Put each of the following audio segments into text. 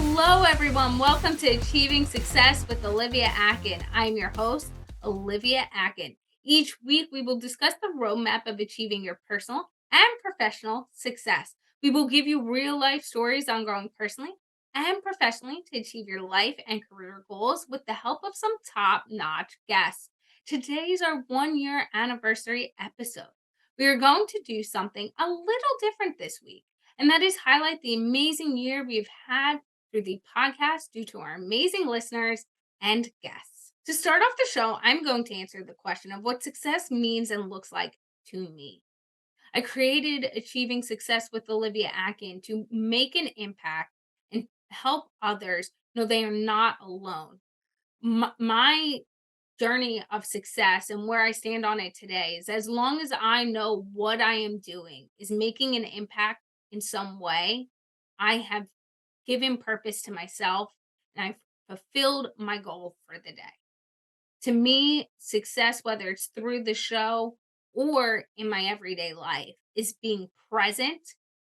Hello, everyone. Welcome to Achieving Success with Olivia Atkin. I'm your host, Olivia Atkin. Each week, we will discuss the roadmap of achieving your personal and professional success. We will give you real life stories on growing personally and professionally to achieve your life and career goals with the help of some top notch guests. Today is our 1 year anniversary episode. We are going to do something a little different this week, and that is highlight the amazing year we've had through the podcast due to our amazing listeners and guests. To start off the show, I'm going to answer the question of what success means and looks like to me. I created Achieving Success with Olivia Atkin to make an impact and help others know they are not alone. My journey of success and where I stand on it today is as long as I know what I am doing is making an impact in some way, I have given purpose to myself and I've fulfilled my goal for the day. To me, success, whether it's through the show or in my everyday life, is being present,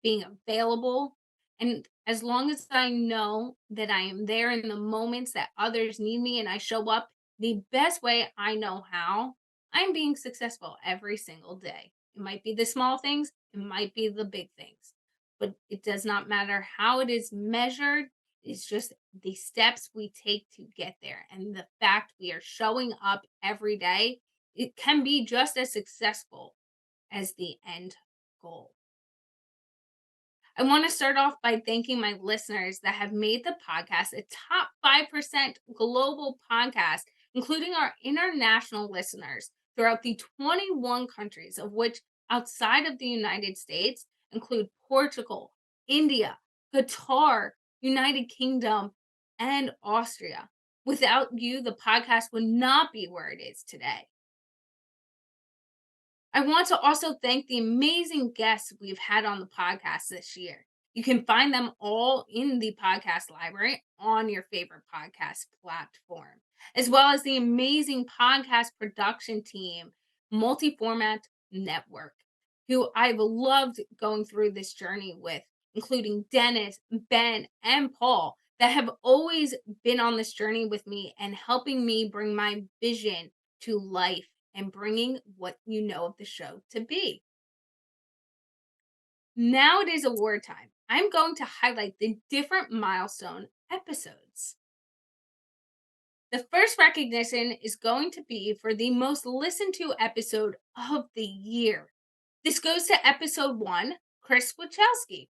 being available. And as long as I know that I am there in the moments that others need me and I show up the best way I know how, I'm being successful every single day. It might be the small things, it might be the big things, but it does not matter how it is measured. It's just the steps we take to get there. And the fact we are showing up every day, it can be just as successful as the end goal. I want to start off by thanking my listeners that have made the podcast a top 5% global podcast, including our international listeners throughout the 21 countries, of which outside of the United States include Portugal, India, Qatar, United Kingdom, and Austria. Without you, the podcast would not be where it is today. I want to also thank the amazing guests we've had on the podcast this year. You can find them all in the podcast library on your favorite podcast platform, as well as the amazing podcast production team, Multi Format Network, who I've loved going through this journey with, including Dennis, Ben, and Paul, that have always been on this journey with me and helping me bring my vision to life and bringing what you know of the show to be. Now it is award time. I'm going to highlight the different milestone episodes. The first recognition is going to be for the most listened to episode of the year. This goes to episode 1, Chris Wilczewski.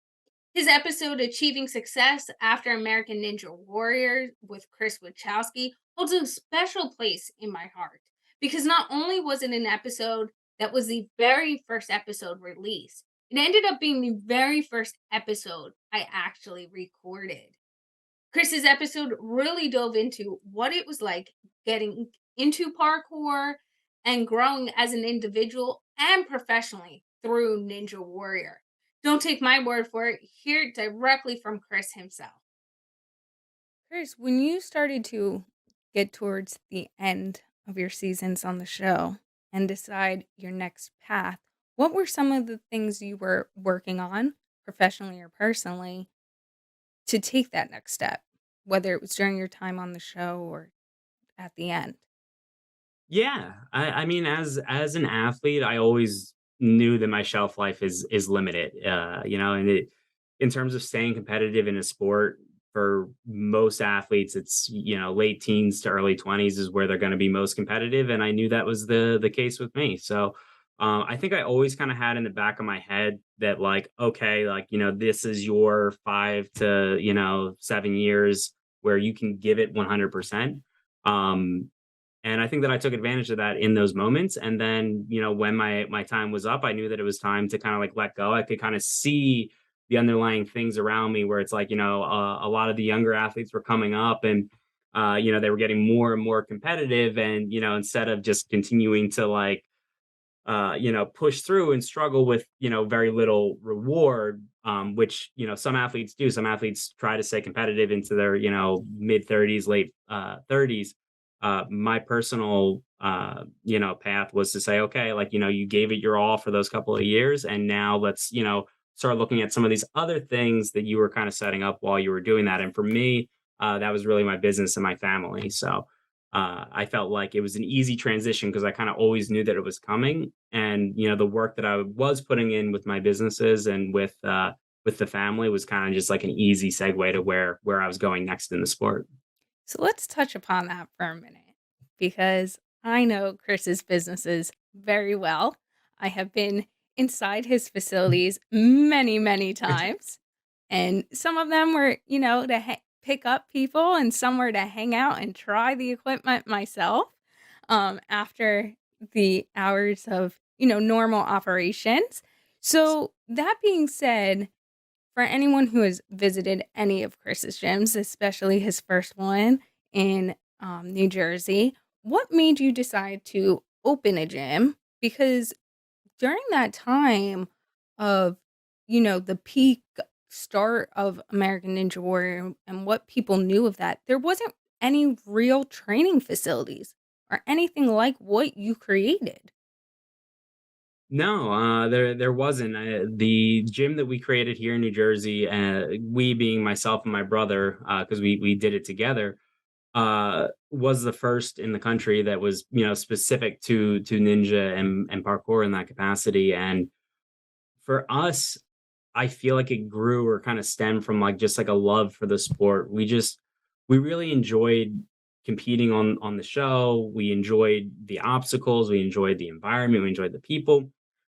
His episode, Achieving Success After American Ninja Warrior with Chris Wilczewski, holds a special place in my heart because not only was it an episode that was the very first episode released, it ended up being the very first episode I actually recorded. Chris's episode really dove into what it was like getting into parkour and growing as an individual and professionally through Ninja Warrior. Don't take my word for it. Hear it directly from Chris himself. Chris, when you started to get towards the end of your seasons on the show and decide your next path, what were some of the things you were working on, professionally or personally, to take that next step, whether it was during your time on the show or at the end? Yeah, I mean, as an athlete, I always knew that my shelf life is limited. And in terms of staying competitive in a sport, for most athletes, it's late teens to early 20s is where they're going to be most competitive, and I knew that was the case with me. So I think I always kind of had in the back of my head that like, okay, like this is your 5 to 7 years where you can give it 100%. Um, and I think that I took advantage of that in those moments. And then, when my time was up, I knew that it was time to kind of like let go. I could kind of see the underlying things around me where it's like, a lot of the younger athletes were coming up and, they were getting more and more competitive. And, instead of just continuing to like, push through and struggle with, very little reward, which, some athletes do. Some athletes try to stay competitive into their, mid 30s, late 30s. My personal, path was to say, okay, like, you gave it your all for those couple of years. And now let's, start looking at some of these other things that you were kind of setting up while you were doing that. And for me, that was really my business and my family. So I felt like it was an easy transition because I kind of always knew that it was coming. And the work that I was putting in with my businesses and with the family was kind of just like an easy segue to where I was going next in the sport. So let's touch upon that for a minute because I know Chris's businesses very well. I have been inside his facilities many, many times. And some of them were, to pick up people, and some were to hang out and try the equipment myself after the hours of, normal operations. So, that being said, for anyone who has visited any of Chris's gyms, especially his first one in New Jersey, what made you decide to open a gym? Because during that time of, the peak start of American Ninja Warrior and what people knew of that, there wasn't any real training facilities or anything like what you created. No, there wasn't. The gym that we created here in New Jersey, we being myself and my brother, because we did it together, was the first in the country that was specific to ninja and parkour in that capacity. And for us, I feel like it grew or kind of stemmed from like just like a love for the sport. We really enjoyed competing on the show. We enjoyed the obstacles, we enjoyed the environment, we enjoyed the people.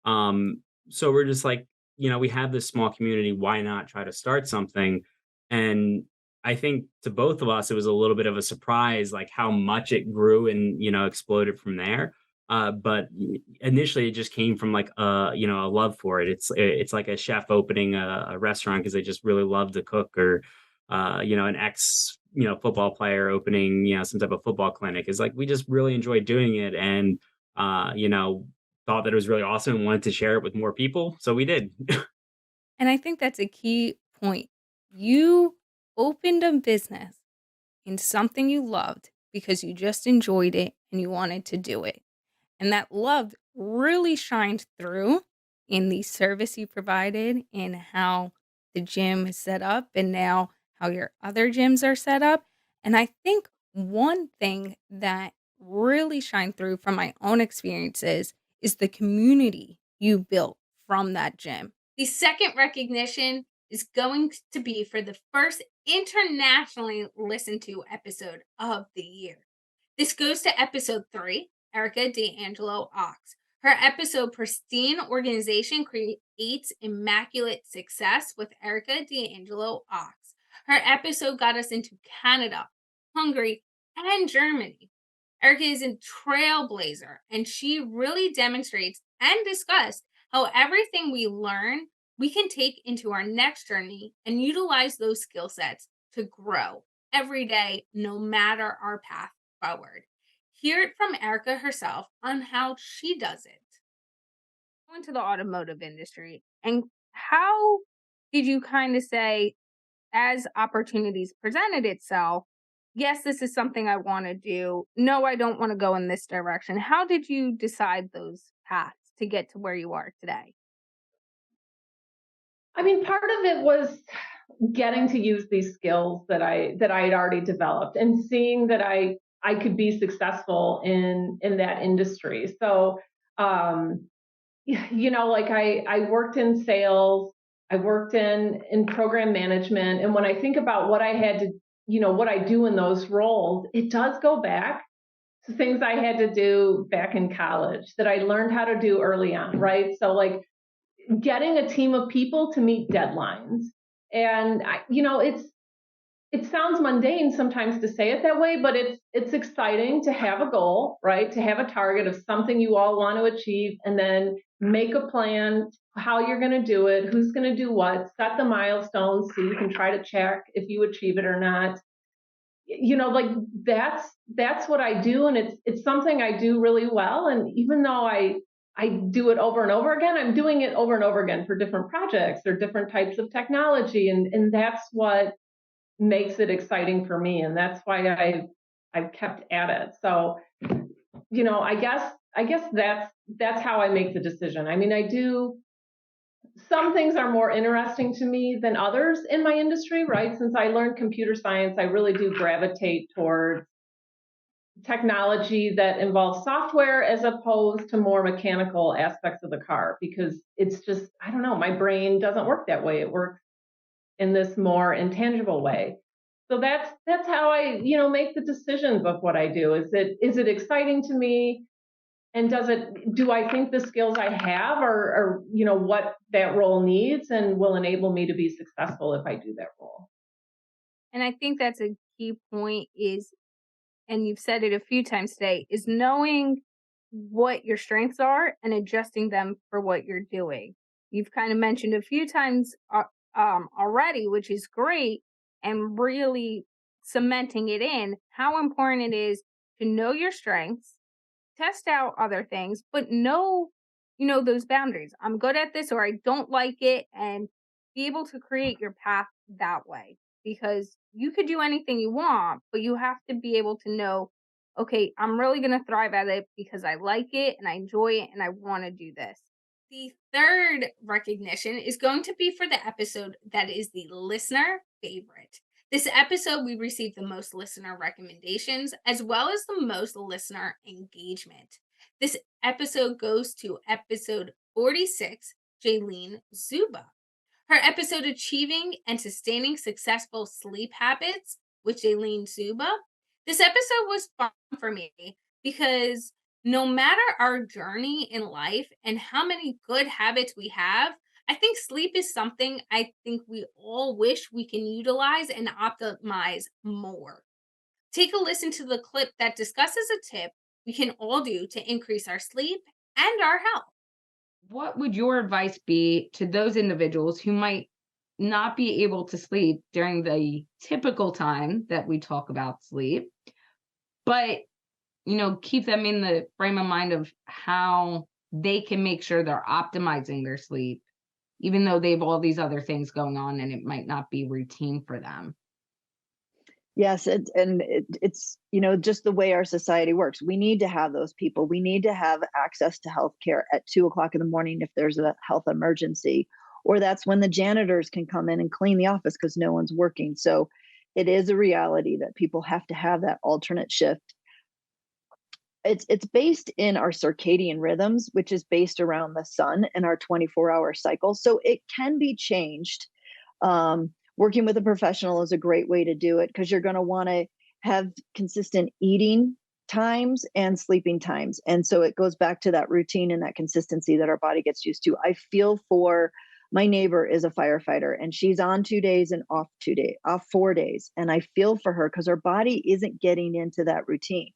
So we're just like, we have this small community, why not try to start something? And I think to both of us, it was a little bit of a surprise, like how much it grew and exploded from there. But initially, it just came from like a love for it. It's like a chef opening a restaurant because they just really love to cook, or an ex football player opening some type of football clinic. Is like we just really enjoyed doing it, and thought that it was really awesome and wanted to share it with more people. So we did. And I think that's a key point. You opened a business in something you loved because you just enjoyed it and you wanted to do it. And that love really shined through in the service you provided, in how the gym is set up, and now how your other gyms are set up. And I think one thing that really shined through from my own experiences is the community you built from that gym. The second recognition is going to be for the first internationally listened to episode of the year. This goes to episode 3, Erica D'Angelo Ochs. Her episode, Pristine Organization Creates Immaculate Success with Erica D'Angelo Ochs. Her episode got us into Canada, Hungary, and Germany. Erica is a trailblazer, and she really demonstrates and discussed how everything we learn we can take into our next journey and utilize those skill sets to grow every day, no matter our path forward. Hear it from Erica herself on how she does it. Into the automotive industry, and how did you kind of say, as opportunities presented itself, yes, this is something I want to do. No, I don't want to go in this direction. How did you decide those paths to get to where you are today? I mean, part of it was getting to use these skills that I had already developed and seeing that I could be successful in that industry. So, like I worked in sales, I worked in program management, and when I think about what I had to, what I do in those roles, it does go back to things I had to do back in college that I learned how to do early on, right? So like getting a team of people to meet deadlines. And it sounds mundane sometimes to say it that way, but it's exciting to have a goal, right? To have a target of something you all want to achieve, and then make a plan how you're going to do it, who's going to do what, set the milestones so you can try to check if you achieve it or not. Like that's what I do, and it's something I do really well. And even though I do it over and over again, I'm doing it over and over again for different projects or different types of technology, and that's what makes it exciting for me, and that's why I've kept at it. So, I guess that's how I make the decision. I mean, some things are more interesting to me than others in my industry, right? Since I learned computer science, I really do gravitate towards technology that involves software as opposed to more mechanical aspects of the car, because it's just, I don't know, my brain doesn't work that way. It works in this more intangible way. So that's how I, make the decisions of what I do. Is it exciting to me? And do I think the skills I have are what that role needs and will enable me to be successful if I do that role? And I think that's a key point is, and you've said it a few times today, is knowing what your strengths are and adjusting them for what you're doing. You've kind of mentioned a few times already, which is great, and really cementing it in how important it is to know your strengths, test out other things, but know, those boundaries. I'm good at this or I don't like it, and be able to create your path that way. Because you could do anything you want, but you have to be able to know, okay, I'm really going to thrive at it because I like it and I enjoy it and I want to do this. The third recognition is going to be for the episode that is the listener favorite. This episode, we received the most listener recommendations as well as the most listener engagement. This episode goes to episode 46, Jalene Szuba. Her episode, Achieving and Sustaining Successful Sleep Habits with Jalene Szuba. This episode was fun for me because no matter our journey in life and how many good habits we have, I think sleep is something I think we all wish we can utilize and optimize more. Take a listen to the clip that discusses a tip we can all do to increase our sleep and our health. What would your advice be to those individuals who might not be able to sleep during the typical time that we talk about sleep, but keep them in the frame of mind of how they can make sure they're optimizing their sleep, even though they have all these other things going on and it might not be routine for them? Yes, it's just the way our society works. We need to have those people. We need to have access to healthcare at 2 o'clock in the morning if there's a health emergency, or that's when the janitors can come in and clean the office because no one's working. So it is a reality that people have to have that alternate shift. It's based in our circadian rhythms, which is based around the sun and our 24-hour cycle. So it can be changed. Working with a professional is a great way to do it because you're going to want to have consistent eating times and sleeping times. And so it goes back to that routine and that consistency that our body gets used to. I feel for my neighbor is a firefighter and she's on 2 days and off 4 days. And I feel for her because her body isn't getting into that routine.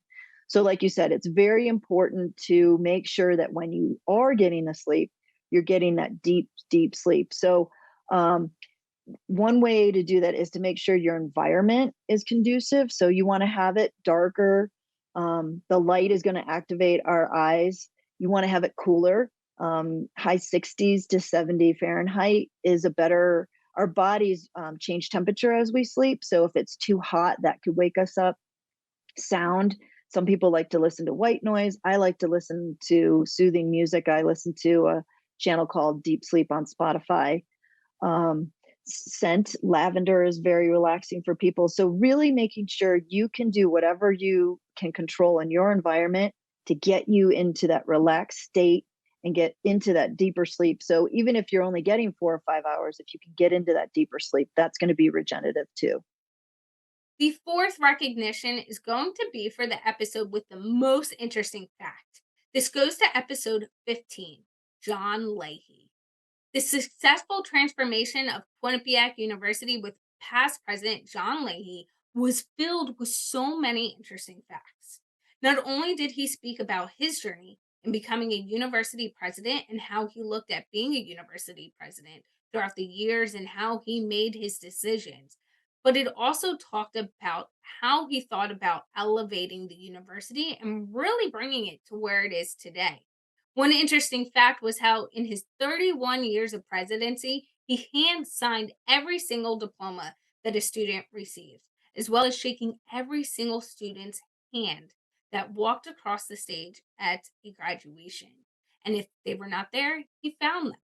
So like you said, it's very important to make sure that when you are getting the sleep, you're getting that deep, deep sleep. So one way to do that is to make sure your environment is conducive. So you want to have it darker. The light is going to activate our eyes. You want to have it cooler. High 60s to 70 Fahrenheit is our bodies change temperature as we sleep. So if it's too hot, that could wake us up. Sound. Some people like to listen to white noise. I like to listen to soothing music. I listen to a channel called Deep Sleep on Spotify. Scent, lavender is very relaxing for people. So really making sure you can do whatever you can control in your environment to get you into that relaxed state and get into that deeper sleep. So even if you're only getting 4 or 5 hours, if you can get into that deeper sleep, that's going to be regenerative too. The fourth recognition is going to be for the episode with the most interesting fact. This goes to episode 15, John Lahey. The successful transformation of Quinnipiac University with past president John Lahey was filled with so many interesting facts. Not only did he speak about his journey in becoming a university president and how he looked at being a university president throughout the years and how he made his decisions, but it also talked about how he thought about elevating the university and really bringing it to where it is today. One interesting fact was how, in his 31 years of presidency, he hand signed every single diploma that a student received, as well as shaking every single student's hand that walked across the stage at a graduation. And if they were not there, he found them.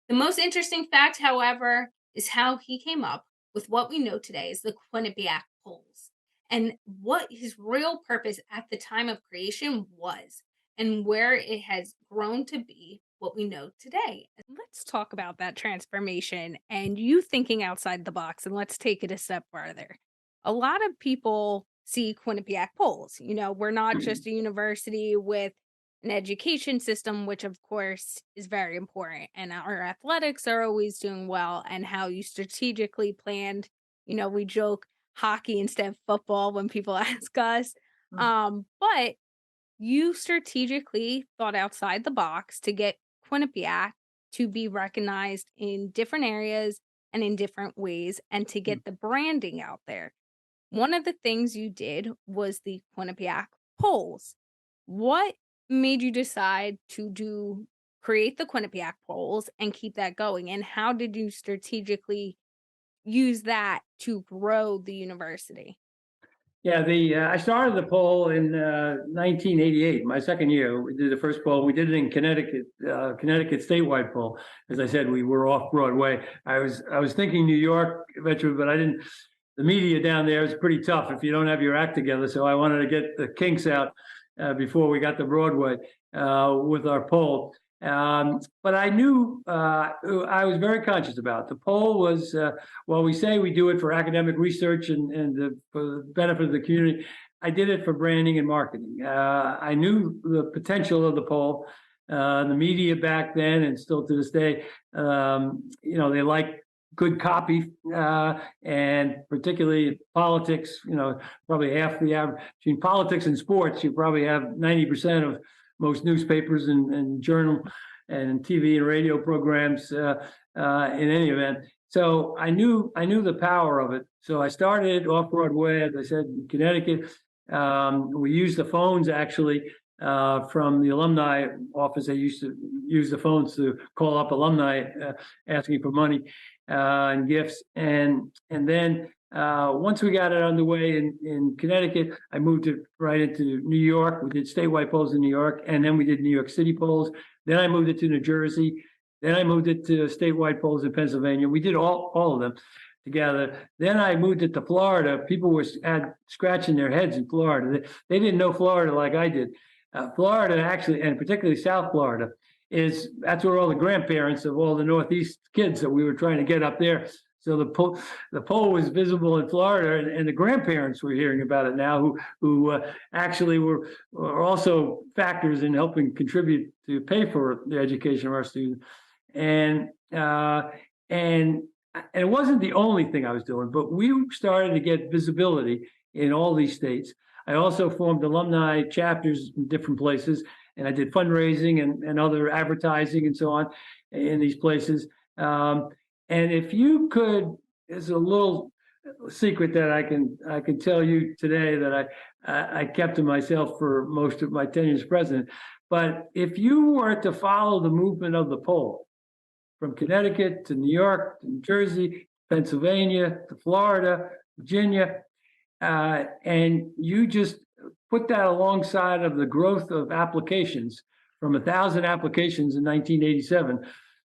The most interesting fact, however, is how he came up with what we know today as the Quinnipiac polls and what his real purpose at the time of creation was and where it has grown to be what we know today. Let's talk about that transformation and you thinking outside the box, and let's take it a step further. A lot of people see Quinnipiac polls. We're not just a university with an education system, which of course is very important, and our athletics are always doing well, and how you strategically planned. We joke hockey instead of football when people ask us. But you strategically thought outside the box to get Quinnipiac to be recognized in different areas and in different ways, and to get the branding out there. One of the things you did was the Quinnipiac polls. What made you decide to create the Quinnipiac polls and keep that going? And how did you strategically use that to grow the university? Yeah, I started the poll in 1988, my second year. We did the first poll. We did it in Connecticut statewide poll. As I said, we were off Broadway. I was thinking New York eventually, but I didn't. The media down there is pretty tough if you don't have your act together. So I wanted to get the kinks out before we got to Broadway with our poll. But I knew I was very conscious about it. The poll was, well, we say we do it for academic research and for the benefit of the community. I did it for branding and marketing. I knew the potential of the poll. The media back then, and still to this day, they like good copy, and particularly politics. Probably half the average between politics and sports. You probably have 90% of most newspapers and journal and TV and radio programs in any event. So I knew the power of it. So I started off Broadway, as I said, in Connecticut. We used the phones actually from the alumni office. They used to use the phones to call up alumni asking for money and gifts. And then once we got it underway in Connecticut, I moved it right into New York. We did statewide polls in New York, and then we did New York City polls. Then I moved it to New Jersey. Then I moved it to statewide polls in Pennsylvania. We did all of them together. Then I moved it to Florida. People were scratching their heads in Florida. They didn't know Florida like I did. Florida actually, and particularly South Florida, that's where all the grandparents of all the Northeast kids that we were trying to get up there. So the poll was visible in Florida, and the grandparents were hearing about it now, who actually were also factors in helping contribute to pay for the education of our students. And it wasn't the only thing I was doing, but we started to get visibility in all these states. I also formed alumni chapters in different places, and I did fundraising and other advertising and so on in these places. And if you could, there's a little secret that I can tell you today that I kept to myself for most of my tenure as president. But if you were to follow the movement of the poll from Connecticut to New York, to New Jersey, Pennsylvania, to Florida, Virginia, and you just put that alongside of the growth of applications from 1,000 applications in 1987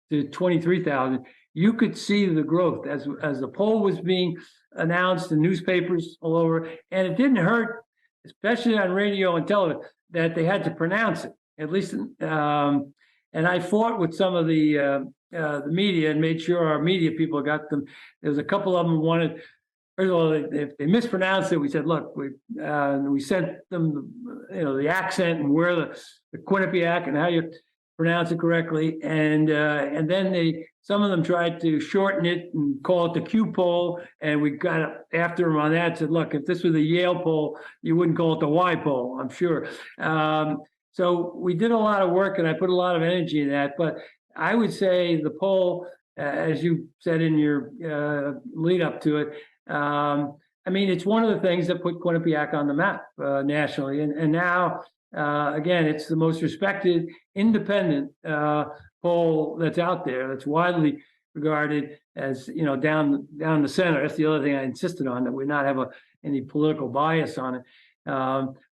to 23,000, you could see the growth as the poll was being announced in newspapers all over. And it didn't hurt, especially on radio and television, that they had to pronounce it, at least. And I fought with some of the media and made sure our media people got them. There was a couple of them who wanted, first of all, if they mispronounced it, we said, look, we sent them, the accent and where the Quinnipiac and how you pronounce it correctly. And then some of them tried to shorten it and call it the Q poll. And we got after them on that, said, look, if this was the Yale poll, you wouldn't call it the Y poll, I'm sure. So we did a lot of work, and I put a lot of energy in that. But I would say the poll, as you said in your lead up to it, it's one of the things that put Quinnipiac on the map nationally. And now, again, it's the most respected independent poll that's out there, that's widely regarded as, down the center. That's the other thing I insisted on, that we not have any political bias on it.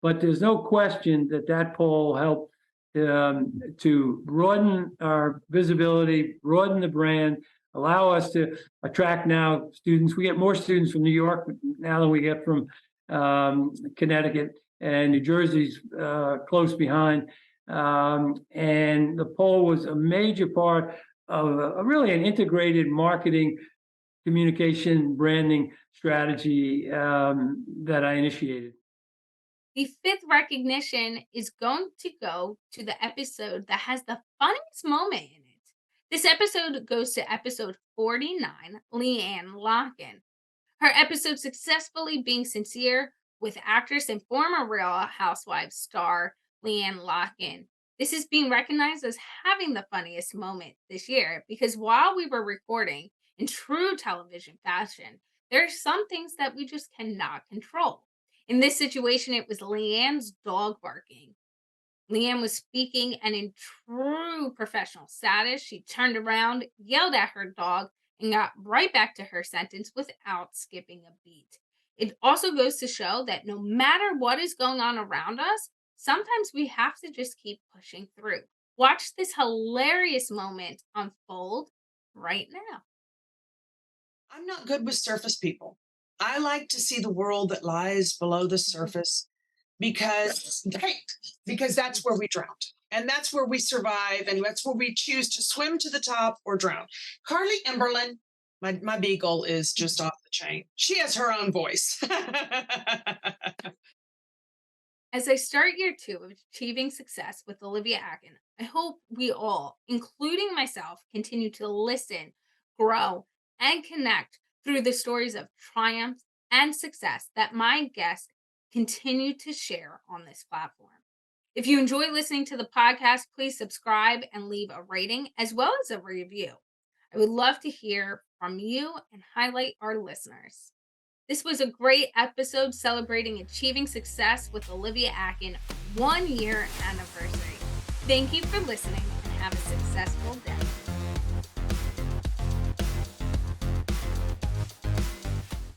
But there's no question that poll helped to broaden our visibility, broaden the brand, allow us to attract now students. We get more students from New York now than we get from Connecticut, and New Jersey's close behind. And the poll was a major part of really an integrated marketing, communication, branding strategy that I initiated. The fifth recognition is going to go to the episode that has the funniest moment in it. This episode goes to episode 49, LeAnne Locken. Her episode successfully being sincere with actress and former Real Housewives star LeAnne Locken. This is being recognized as having the funniest moment this year because while we were recording in true television fashion, there are some things that we just cannot control. In this situation, it was LeAnne's dog barking. LeAnne was speaking, and in true professional status, she turned around, yelled at her dog, and got right back to her sentence without skipping a beat. It also goes to show that no matter what is going on around us, sometimes we have to just keep pushing through. Watch this hilarious moment unfold right now. I'm not good with surface people. I like to see the world that lies below the surface because that's where we drown. And that's where we survive. And that's where we choose to swim to the top or drown. Carly Emberlin, my beagle, is just off the chain. She has her own voice. As I start year 2 of achieving success with Olivia Atkin, I hope we all, including myself, continue to listen, grow, and connect through the stories of triumph and success that my guests continue to share on this platform. If you enjoy listening to the podcast, please subscribe and leave a rating as well as a review. I would love to hear from you and highlight our listeners. This was a great episode celebrating achieving success with Olivia Atkin 1 year anniversary. Thank you for listening and have a successful day.